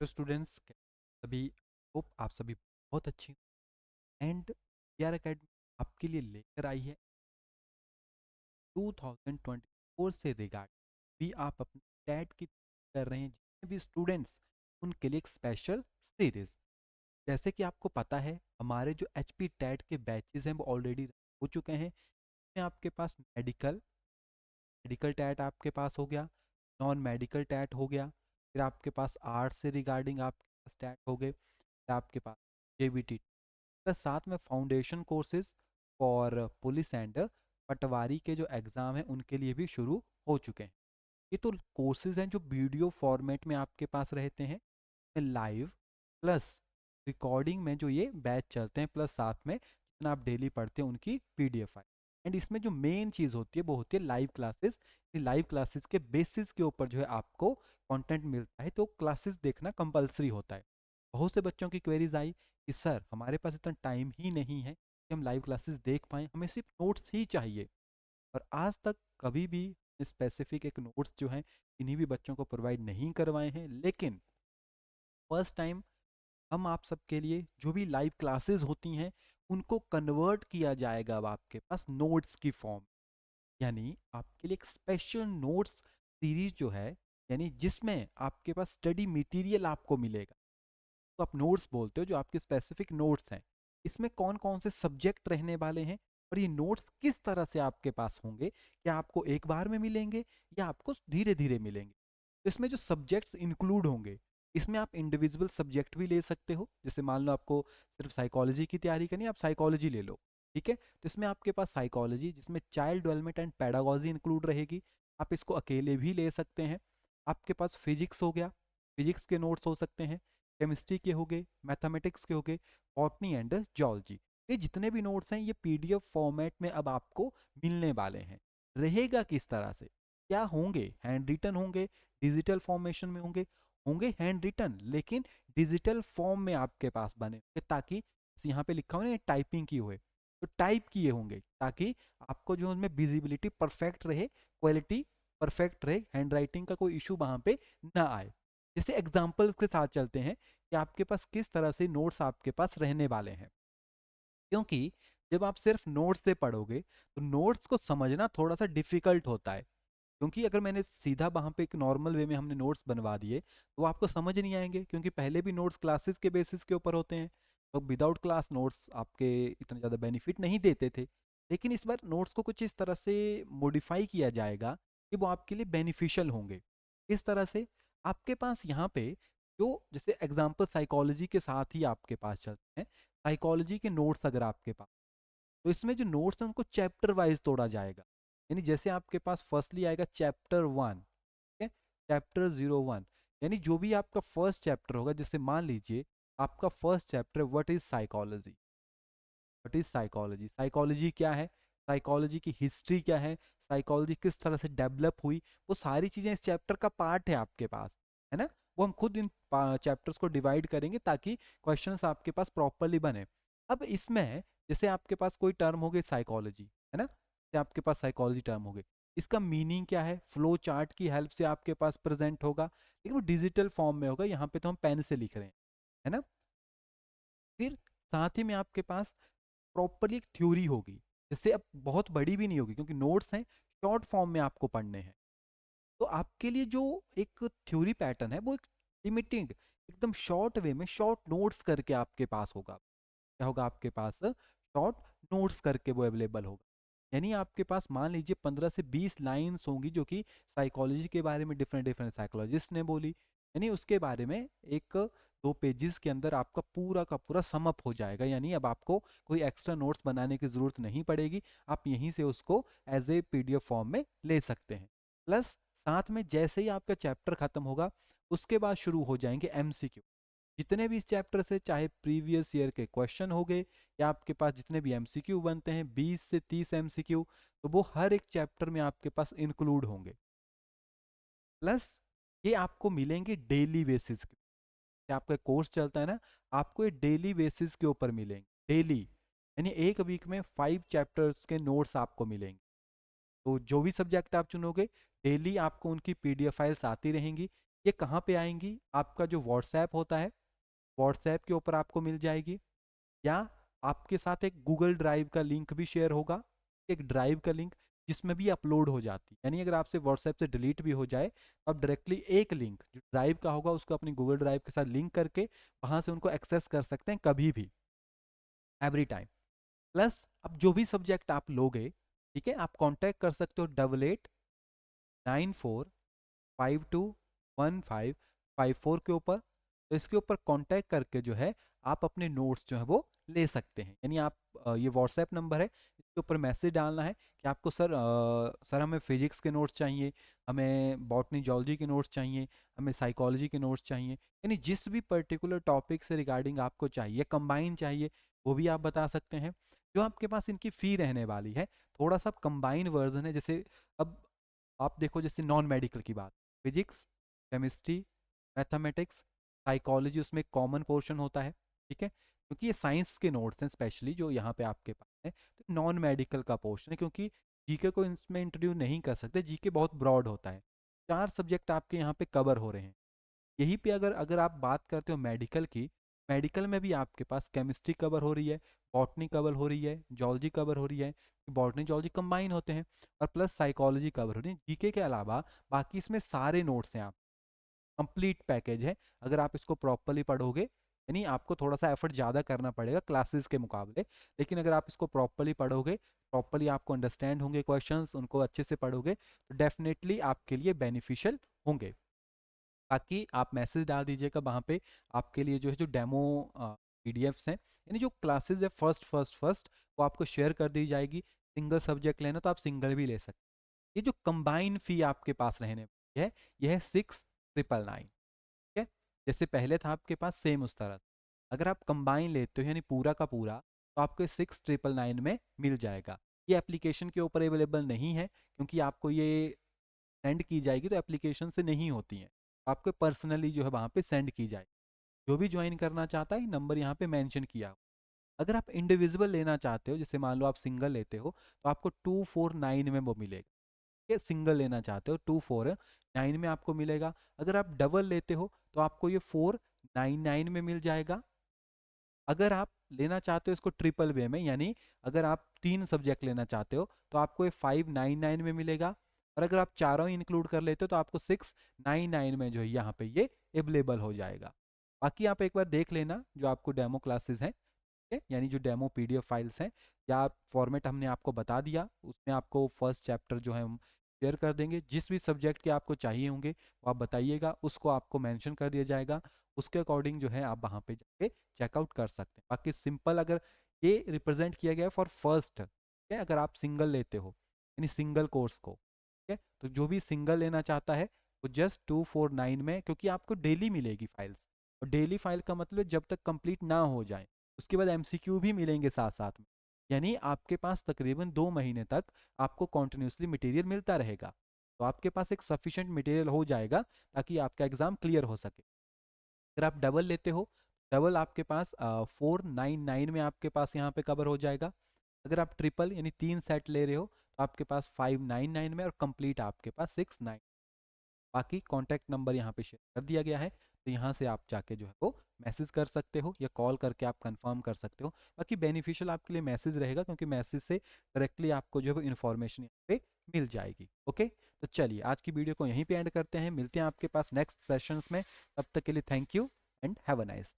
तो स्टूडेंट्स सभी होप आप सभी बहुत अच्छी एंड पीआर अकेडमी आपके लिए लेकर आई है 2024 से रिगार्ड भी आप अपने टैट की कर रहे हैं जितने भी स्टूडेंट्स उनके लिए एक स्पेशल सीरीज। जैसे कि आपको पता है हमारे जो एच पी टैट के बैचेस हैं वो ऑलरेडी हो चुके हैं। इसमें आपके पास मेडिकल मेडिकल टैट आपके पास हो गया, नॉन मेडिकल टैट हो गया, फिर आपके पास आर्ट्स से रिगार्डिंग आपके पास टैट हो गए, फिर आपके पास जेबीटी प्लस साथ में foundation courses for police and patwari के जो एग्ज़ाम हैं उनके लिए भी शुरू हो चुके हैं। ये तो कोर्सेज हैं जो वीडियो फॉर्मेट में आपके पास रहते हैं, लाइव प्लस रिकॉर्डिंग में जो ये बैच चलते हैं, प्लस साथ में जितना आप डेली पढ़ते हैं उनकी पीडीएफ आई। एंड इसमें जो मेन चीज़ होती है वो होती है लाइव क्लासेस। लाइव क्लासेस के बेसिस के ऊपर जो है आपको कंटेंट मिलता है, तो क्लासेस देखना कंपलसरी होता है। बहुत से बच्चों की क्वेरीज आई कि सर हमारे पास इतना टाइम ही नहीं है कि हम लाइव क्लासेस देख पाएँ, हमें सिर्फ नोट्स ही चाहिए। और आज तक कभी भी स्पेसिफिक एक नोट्स जो हैं इन्हीं भी बच्चों को प्रोवाइड नहीं करवाए हैं, लेकिन फर्स्ट टाइम हम आप सबके लिए जो भी लाइव क्लासेस होती हैं उनको कन्वर्ट किया जाएगा अब आपके पास नोट्स की फॉर्म। यानी आपके लिए एक स्पेशल नोट्स सीरीज जो है, यानी जिसमें आपके पास स्टडी मटेरियल आपको मिलेगा। तो आप नोट्स बोलते हो जो आपके स्पेसिफिक नोट्स हैं, इसमें कौन कौन से सब्जेक्ट रहने वाले हैं और ये नोट्स किस तरह से आपके पास होंगे, क्या आपको एक बार में मिलेंगे या आपको धीरे धीरे मिलेंगे। तो इसमें जो सब्जेक्ट्स इंक्लूड होंगे, इसमें आप इंडिविजुअल सब्जेक्ट भी ले सकते हो। जैसे मान लो आपको सिर्फ साइकोलॉजी की तैयारी करनी है, आप साइकोलॉजी ले लो, ठीक है। तो इसमें आपके पास साइकोलॉजी जिसमें child development and pedagogy include रहेगी, आप इसको अकेले भी ले सकते हैं। आपके पास फिजिक्स हो गया, फिजिक्स के नोट्स हो सकते हैं, केमिस्ट्री के हो गए, मैथमेटिक्स के हो गए, बॉटनी एंड जियोलॉजी। ये जितने भी नोट्स हैं ये पीडीएफ फॉर्मेट में अब आपको मिलने वाले हैं। रहेगा किस तरह से, क्या होंगे, हैंड रिटन होंगे, डिजिटल फॉर्मेशन में होंगे, होंगे हैंड रिटन लेकिन डिजिटल फॉर्म में आपके पास बने होंगे, ताकि यहाँ पे लिखा हो ना टाइपिंग की हुए तो टाइप किए होंगे, ताकि आपको जो उनमें विजिबिलिटी परफेक्ट रहे, क्वालिटी परफेक्ट रहे, हैंड राइटिंग का कोई इशू वहां पे ना आए। जैसे एग्जाम्पल्स के साथ चलते हैं कि आपके पास किस तरह से नोट्स आपके पास रहने वाले हैं। क्योंकि जब आप सिर्फ नोट्स से पढ़ोगे तो नोट्स को समझना थोड़ा सा डिफिकल्ट होता है। क्योंकि अगर मैंने सीधा वहाँ पे एक नॉर्मल वे में हमने नोट्स बनवा दिए तो आपको समझ नहीं आएंगे, क्योंकि पहले भी नोट्स क्लासेस के बेसिस के ऊपर होते हैं। तो विदाउट क्लास नोट्स आपके इतना ज़्यादा बेनिफिट नहीं देते थे। लेकिन इस बार नोट्स को कुछ इस तरह से मॉडिफाई किया जाएगा कि वो आपके लिए बेनिफिशियल होंगे। इस तरह से आपके पास यहाँ पे जो जैसे एग्जाम्पल साइकोलॉजी के साथ ही आपके पास चलते हैं, साइकोलॉजी के नोट्स अगर आपके पास, तो इसमें जो नोट्स हैं उनको चैप्टर वाइज तोड़ा जाएगा। यानी जैसे आपके पास फर्स्टली आएगा चैप्टर 1, ठीक है, चैप्टर 01, यानी जो भी आपका फर्स्ट चैप्टर होगा, जैसे मान लीजिए आपका first chapter what is psychology. What is psychology, psychology क्या है, साइकोलॉजी की हिस्ट्री क्या है, साइकोलॉजी किस तरह से डेवलप हुई, वो सारी चीज़ें इस चैप्टर का पार्ट है आपके पास, है ना। वो हम खुद इन चैप्टर्स को डिवाइड करेंगे ताकि क्वेश्चंस आपके पास प्रॉपरली बने। अब इसमें जैसे आपके पास कोई टर्म हो गई साइकोलॉजी, है ना, जैसे आपके पास साइकोलॉजी टर्म हो गई, इसका मीनिंग क्या है, फ्लो चार्ट की हेल्प से आपके पास प्रेजेंट होगा, लेकिन वो डिजिटल फॉर्म में होगा, यहाँ पे तो हम पेन से लिख रहे हैं, है ना। फिर साथ ही में आपके पास प्रॉपरली एक थ्योरी होगी, जिससे अब बहुत बड़ी भी नहीं होगी क्योंकि नोट्स हैं, शॉर्ट फॉर्म में आपको पढ़ने हैं। तो आपके लिए जो एक थ्योरी पैटर्न है वो एक लिमिटिंग एकदम शॉर्ट वे में शॉर्ट नोट्स करके आपके पास होगा। क्या होगा आपके पास, शॉर्ट नोट्स करके वो अवेलेबल होगा। यानी आपके पास मान लीजिए 15 से 20 लाइन्स होंगी जो कि साइकोलॉजी के बारे में डिफरेंट डिफरेंट साइकोलॉजिस्ट ने बोली, यानी उसके बारे में एक 2 पेजेस के अंदर आपका पूरा का पूरा समअप हो जाएगा। यानी अब आपको कोई एक्स्ट्रा नोट्स बनाने की ज़रूरत नहीं पड़ेगी, आप यहीं से उसको एज ए पीडीएफ फॉर्म में ले सकते हैं। प्लस साथ में जैसे ही आपका चैप्टर खत्म होगा उसके बाद शुरू हो जाएंगे एमसीक्यू। जितने भी इस चैप्टर से चाहे प्रीवियस ईयर के क्वेश्चन हो गए या आपके पास जितने भी एमसीक्यू बनते हैं 20 से 30 एमसीक्यू, तो वो हर एक चैप्टर में आपके पास इंक्लूड होंगे। प्लस ये आपको मिलेंगे डेली बेसिस के, आपका कोर्स चलता है ना, आपको ये डेली बेसिस के ऊपर मिलेंगे, डेली। यानी एक वीक में 5 चैप्टर्स के नोट्स आपको मिलेंगे। तो जो भी सब्जेक्ट आप चुनोगे डेली आपको उनकी पीडीएफ फाइल्स आती रहेंगी। ये कहाँ पे आएंगी? आपका जो व्हाट्सएप होता है, व्हाट्सएप के ऊपर आपको मिल जाएगी, या आपके साथ एक गूगल ड्राइव का लिंक भी शेयर होगा, एक ड्राइव का लिंक जिसमें भी अपलोड हो जाती है। यानी अगर आपसे व्हाट्सएप से डिलीट भी हो जाए तो आप डायरेक्टली एक लिंक जो ड्राइव का होगा उसको अपनी गूगल ड्राइव के साथ लिंक करके वहां से उनको एक्सेस कर सकते हैं कभी भी, एवरी टाइम। प्लस अब जो भी सब्जेक्ट आप लोगे, ठीक है, आप कांटेक्ट कर सकते हो 8894521554 के ऊपर। तो इसके ऊपर कांटेक्ट करके जो है आप अपने नोट्स जो है वो ले सकते हैं। यानी आप ये व्हाट्सएप नंबर है, इसके ऊपर मैसेज डालना है कि आपको सर हमें फिजिक्स के नोट्स चाहिए, हमें बॉटनी जूलॉजी के नोट्स चाहिए, हमें साइकोलॉजी के नोट्स चाहिए, यानी जिस भी पर्टिकुलर टॉपिक से रिगार्डिंग आपको चाहिए, कंबाइन चाहिए, वो भी आप बता सकते हैं। जो आपके पास इनकी फ़ी रहने वाली है, थोड़ा सा कंबाइन वर्जन है। जैसे अब आप देखो, जैसे नॉन मेडिकल की बात, फिजिक्स, केमिस्ट्री, मैथमेटिक्स, साइकोलॉजी, उसमें कॉमन पोर्शन होता है, ठीक है, क्योंकि ये साइंस के नोट्स हैं स्पेशली जो यहाँ पे आपके पास है। तो नॉन मेडिकल का पोर्शन है, क्योंकि जीके को इसमें इंट्रोड्यूस नहीं कर सकते, जीके बहुत ब्रॉड होता है। 4 सब्जेक्ट आपके यहाँ पे कवर हो रहे हैं। यहीं पे अगर अगर आप बात करते हो मेडिकल की, मेडिकल में भी आपके पास केमिस्ट्री कवर हो रही है, बॉटनी कवर हो रही है, जॉलजी कवर हो रही है, बॉटनी जॉलजी कंबाइन होते हैं, और प्लस साइकोलॉजी कवर हो रही है। जीके के अलावा बाकी इसमें सारे नोट्स हैं, आप कंप्लीट पैकेज है। अगर आप इसको प्रॉपरली पढ़ोगे, यानी आपको थोड़ा सा एफर्ट ज़्यादा करना पड़ेगा क्लासेस के मुकाबले, लेकिन अगर आप इसको प्रॉपरली पढ़ोगे, प्रॉपरली आपको अंडरस्टैंड होंगे क्वेश्चंस, उनको अच्छे से पढ़ोगे, तो डेफिनेटली आपके लिए बेनिफिशियल होंगे। बाकी आप मैसेज डाल दीजिएगा वहाँ पे, आपके लिए जो है जो डेमो पीडीएफ्स हैं, यानी जो क्लासेस है फर्स्ट वो आपको शेयर कर दी जाएगी। सिंगल सब्जेक्ट लेना तो आप सिंगल भी ले सकते हैं। ये जो कंबाइन फी आपके पास रहने वाली है, यह है 6,999, ठीक है। जैसे पहले था आपके पास सेम उस तरह, अगर आप कंबाइन लेते हो यानी पूरा का पूरा, तो आपको 6,999 में मिल जाएगा। ये एप्लीकेशन के ऊपर अवेलेबल नहीं है, क्योंकि आपको ये सेंड की जाएगी तो एप्लीकेशन से नहीं होती हैं, आपको पर्सनली जो है वहाँ पे सेंड की जाए। जो भी ज्वाइन करना चाहता है, नंबर यहाँ पे मेंशन किया हो। अगर आप इंडिविजुअल लेना चाहते हो, जैसे मान लो आप सिंगल लेते हो, तो आपको 249 में वो मिलेगा। ये सिंगल लेना चाहते हो 249 में आपको मिलेगा। अगर आप डबल लेते हो तो आपको ये 499 में मिल जाएगा। अगर आप लेना चाहते हो इसको ट्रिपल वे में, यानी अगर आप 3 सब्जेक्ट लेना चाहते हो तो आपको ये 599 में मिलेगा। और अगर आप चारों इंक्लूड कर लेते हो तो आपको 699 में जो है यहाँ पे ये अवेलेबल हो जाएगा। बाकी आप एक बार देख लेना जो आपको डेमो क्लासेस हैं, ठीक है, यानी जो डेमो पीडीएफ फाइल्स हैं, या फॉर्मेट हमने आपको बता दिया, उसमें आपको फर्स्ट चैप्टर जो है हम शेयर कर देंगे। जिस भी सब्जेक्ट के आपको चाहिए होंगे वो आप बताइएगा, उसको आपको मेंशन कर दिया जाएगा। उसके अकॉर्डिंग जो है आप वहाँ पे जाके चेकआउट कर सकते हैं। बाकी सिंपल, अगर ये रिप्रेजेंट किया गया है फॉर फर्स्ट, ठीक है, अगर आप सिंगल लेते हो यानी सिंगल कोर्स को, ठीक है, तो जो भी सिंगल लेना चाहता है वो जस्ट 249 में, क्योंकि आपको डेली मिलेगी फाइल्स, और डेली फाइल का मतलब जब तक कंप्लीट ना हो जाए, उसके बाद एमसीक्यू भी मिलेंगे साथ साथ में। यानी आपके पास तकरीबन 2 महीने तक आपको कॉन्टिन्यूसली मटेरियल मिलता रहेगा। तो आपके पास एक सफिशिएंट मटेरियल हो जाएगा ताकि आपका एग्ज़ाम क्लियर हो सके। अगर आप डबल लेते हो, डबल आपके पास 499 में आपके पास यहाँ पे कवर हो जाएगा। अगर आप ट्रिपल यानी 3 सेट ले रहे हो तो आपके पास 599 में, और कंप्लीट आपके पास 699। बाकी कॉन्टैक्ट नंबर यहाँ पे शेयर कर दिया गया है, तो यहाँ से आप जाके जो है वो मैसेज कर सकते हो, या कॉल करके आप कंफर्म कर सकते हो। बाकी बेनिफिशियल आपके लिए मैसेज रहेगा, क्योंकि मैसेज से डायरेक्टली आपको जो है वो इन्फॉर्मेशन यहाँ पे मिल जाएगी। ओके, तो चलिए आज की वीडियो को यहीं पे एंड करते हैं, मिलते हैं आपके पास नेक्स्ट सेशंस में। तब तक के लिए thank you and have a nice.